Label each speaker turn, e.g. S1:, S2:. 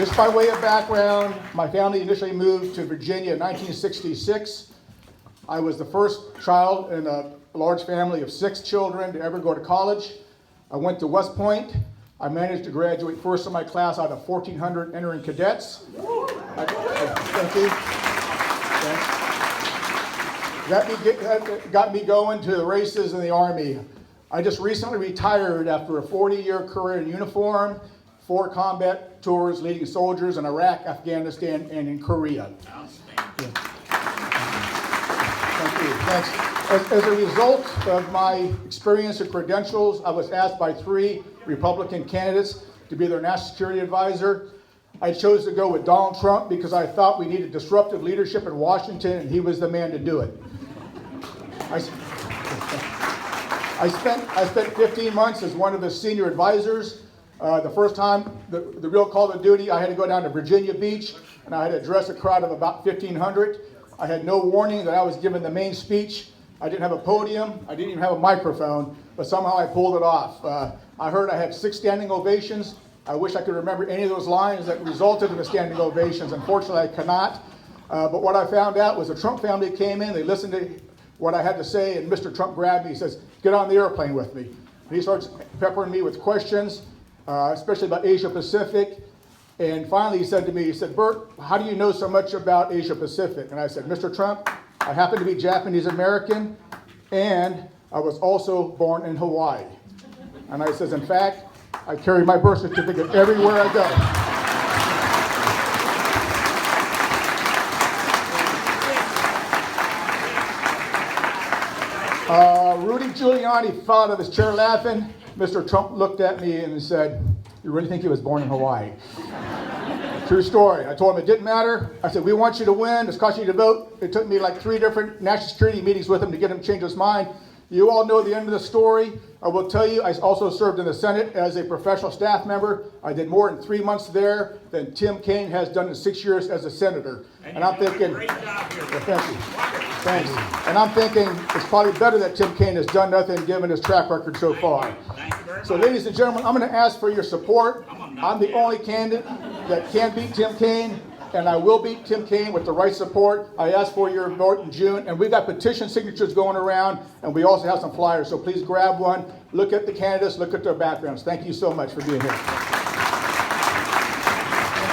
S1: Just by way of background, my family initially moved to Virginia in 1966. I was the first child in a large family of 6 children to ever go to college. I went to West Point. I managed to graduate first in my class out of 1,400 entering cadets. Thank you. That got me going to the races in the Army. I just recently retired after a 40-year career in uniform, 4 combat tours leading soldiers in Iraq, Afghanistan, and in Korea. Thank you. Thanks. As a result of my experience and credentials, I was asked by 3 Republican candidates to be their national security advisor. I chose to go with Donald Trump because I thought we needed disruptive leadership in Washington, and he was the man to do it. I spent 15 months as one of his senior advisors. The first time, the real call of duty, I had to go down to Virginia Beach, and I had to address a crowd of about 1,500. I had no warning that I was given the main speech. I didn't have a podium. I didn't even have a microphone, but somehow I pulled it off. I heard I had 6 standing ovations. I wish I could remember any of those lines that resulted in the standing ovations. Unfortunately, I cannot. But what I found out was the Trump family came in, they listened to what I had to say, and Mr. Trump grabbed me. He says, "Get on the airplane with me." And he starts peppering me with questions, especially about Asia Pacific. And finally he said to me, he said, "Bert, how do you know so much about Asia Pacific?" And I said, "Mr. Trump, I happen to be Japanese American, and I was also born in Hawaii." And I says, "In fact, I carry my birth certificate everywhere I go." Rudy Giuliani fell out of his chair laughing. Mr. Trump looked at me and said, "You really think he was born in Hawaii?" True story. I told him it didn't matter. I said, "We want you to win. It's cost you to vote." It took me like 3 different national security meetings with him to get him to change his mind. You all know the end of the story. I will tell you, I also served in the Senate as a professional staff member. I did more in 3 months there than Tim Kaine has done in 6 years as a senator. And I'm thinking,
S2: great job here.
S1: thank you. Thanks. And I'm thinking it's probably better that Tim Kaine has done nothing given his track record so far.
S2: Thank you very much.
S1: So ladies and gentlemen, I'm going to ask for your support. I'm the only candidate that can beat Tim Kaine, and I will beat Tim Kaine with the right support. I ask for your vote in June, and we've got petition signatures going around, and we also have some flyers, so please grab one. Look at the candidates, look at their backgrounds. Thank you so much for being here.